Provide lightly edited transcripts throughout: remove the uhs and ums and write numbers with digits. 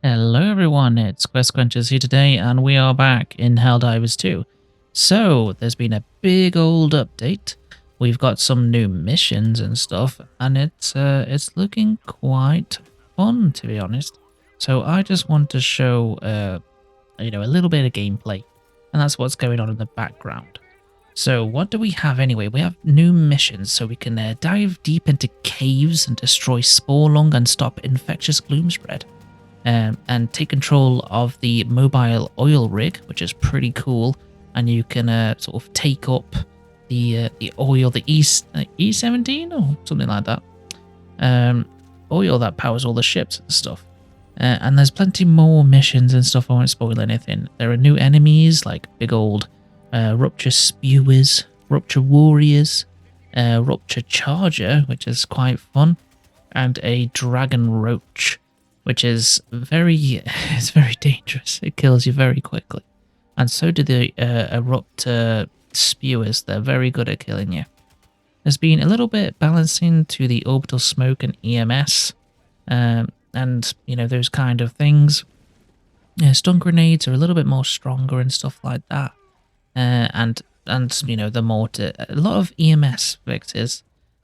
Hello everyone, it's Quest Quenchers here today, and we are back in Helldivers 2. So, there's been a big old update. We've got some new missions and stuff, and it's looking quite fun, to be honest. So I just want to show a little bit of gameplay, and that's what's going on in the background. So what do we have anyway? We have new missions, so we can dive deep into caves and destroy Spore Lung and stop infectious gloom spread. And take control of the mobile oil rig, which is pretty cool. And you can sort of take up the oil, the E17 or something like that. Oil that powers all the ships and stuff. And there's plenty more missions and stuff. I won't spoil anything. There are new enemies like big old Rupture Spewers, Rupture Warriors, Rupture Charger, which is quite fun, and a Dragon Roach, which is it's very dangerous. It kills you very quickly. And so do the Eruptor Spewers. They're very good at killing you. There's been a little bit balancing to the orbital smoke and EMS, and those kind of things. Stun grenades are a little bit more stronger and stuff like that. And the mortar, a lot of EMS fixes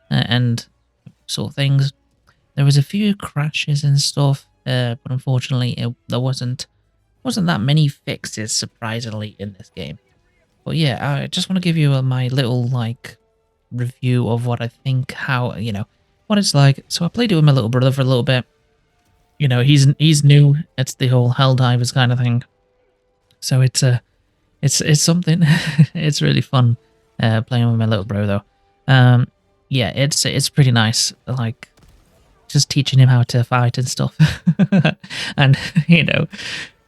and sort of things. There was a few crashes and stuff, but unfortunately there wasn't that many fixes, surprisingly, in this game. But yeah, I just want to give you my little review of what I think, how what it's like. So I played it with my little brother for a little bit. He's new. It's the whole Helldivers kind of thing. So it's something. It's really fun playing with my little bro though. Yeah, it's pretty nice. Like, just teaching him how to fight and stuff. And,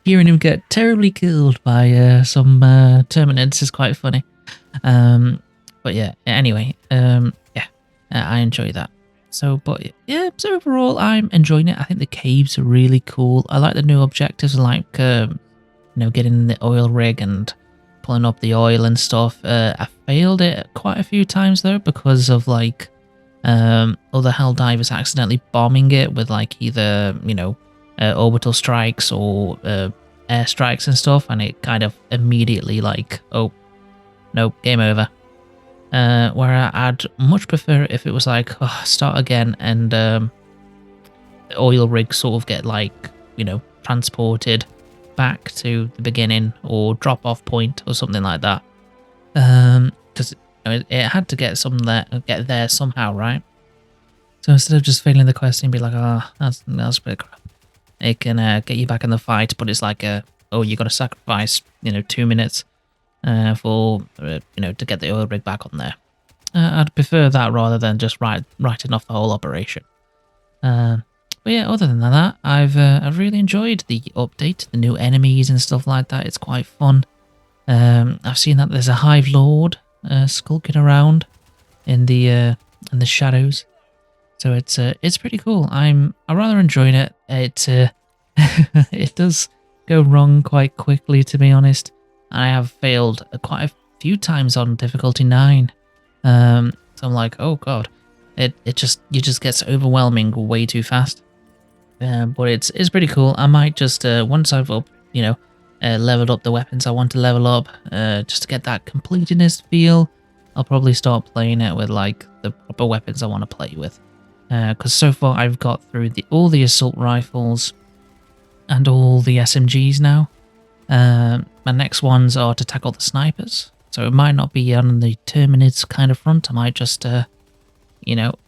hearing him get terribly killed by some Terminids is quite funny. But yeah, anyway, I enjoy that. So overall, I'm enjoying it. I think the caves are really cool. I like the new objectives, like, getting in the oil rig and pulling up the oil and stuff. I failed it quite a few times, though, because of, other Helldivers accidentally bombing it with either orbital strikes or air strikes and stuff, and it kind of immediately oh no, game over. Where I'd much prefer if it was start again and the oil rig sort of get transported back to the beginning or drop off point or something like that. Because it had to get there somehow, right? So instead of just failing the quest and be like, that's a bit of crap, it can get you back in the fight, but it's you got to sacrifice 2 minutes for to get the oil rig back on there. I'd prefer that rather than just writing off the whole operation. But yeah, other than that, I've really enjoyed the update, the new enemies and stuff like that. It's quite fun. I've seen that there's a Hive Lord skulking around in the shadows, so it's pretty cool. I'm rather enjoying it. It does go wrong quite quickly, to be honest. I have failed quite a few times on difficulty 9. So I'm like, oh god, it just gets overwhelming way too fast. But it's pretty cool. I might just once I've leveled up the weapons I want to level up, just to get that completeness feel, I'll probably start playing it with the proper weapons I want to play with. Because so far I've got through all the assault rifles and all the SMGs now. My next ones are to tackle the snipers, so it might not be on the Terminids kind of front. I might just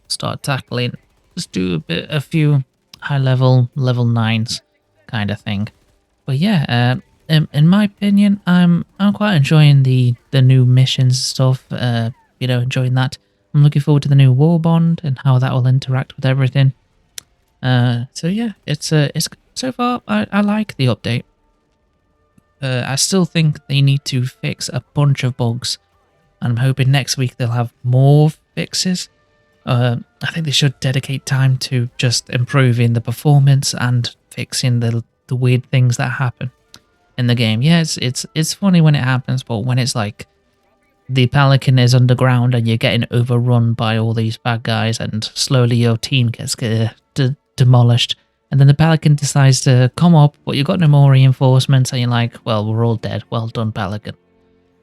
start tackling, just do a few high level 9s kind of thing. But yeah, in my opinion, I'm quite enjoying the new missions and stuff. Enjoying that. I'm looking forward to the new war bond and how that will interact with everything. So yeah, it's so far I like the update. I still think they need to fix a bunch of bugs, and I'm hoping next week they'll have more fixes. I think they should dedicate time to just improving the performance and fixing the weird things that happen in the game. Yeah, it's funny when it happens, but when it's the Pelican is underground and you're getting overrun by all these bad guys, and slowly your team gets demolished, And then the Pelican decides to come up, but you've got no more reinforcements, and you're like, well, we're all dead. Well done, Pelican.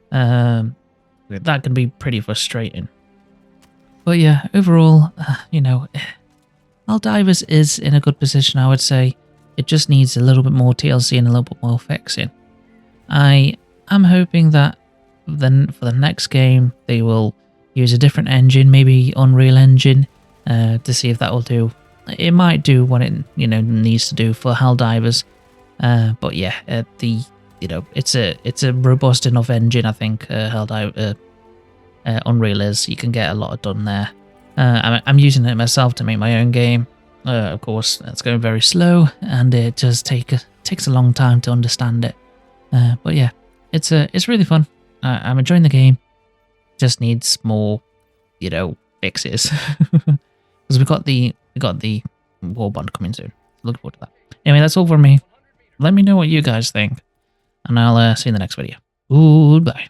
That can be pretty frustrating. But yeah, overall, Helldivers is in a good position, I would say. It just needs a little bit more TLC and a little bit more fixing. I am hoping that then for the next game, they will use a different engine, maybe Unreal Engine, to see if that will do. It might do what it needs to do for Helldivers, but yeah, it's a robust enough engine. I think Unreal is. You can get a lot done there. I'm using it myself to make my own game. Of course, it's going very slow, and it just takes a long time to understand it. But yeah, it's really fun. I'm enjoying the game. Just needs more, fixes. Because we got the Warbond coming soon. Looking forward to that. Anyway, that's all from me. Let me know what you guys think, and I'll see you in the next video. Goodbye.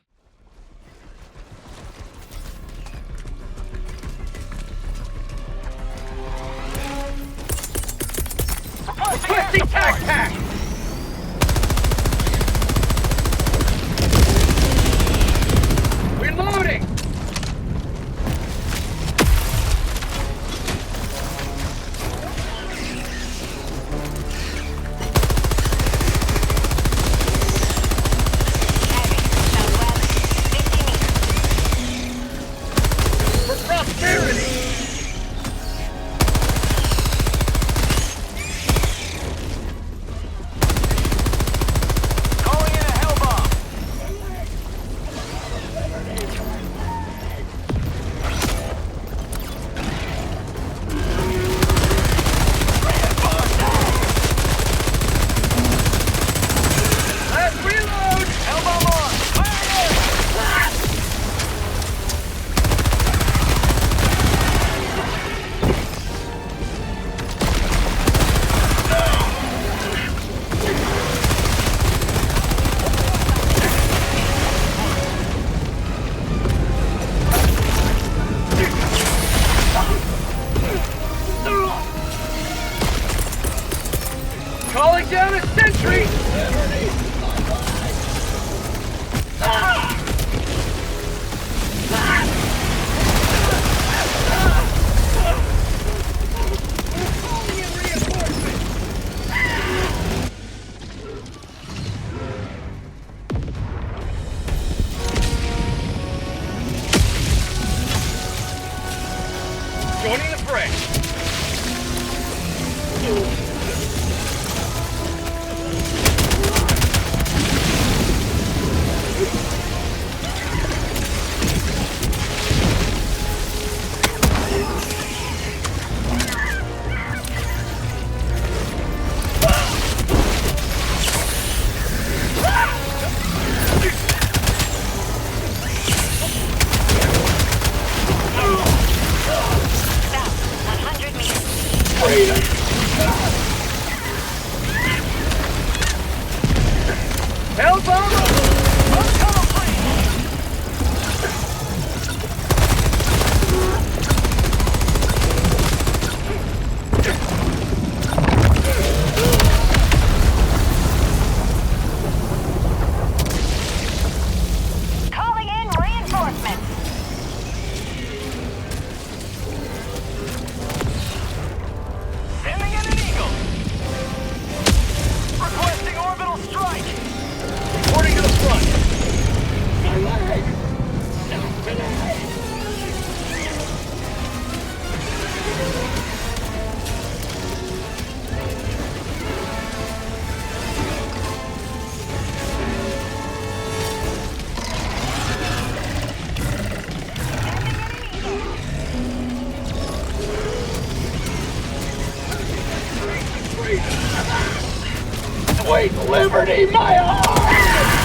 Requesting tac. Reloading. For prosperity. Calling down a sentry! Joining the fray! Sweet liberty, my heart!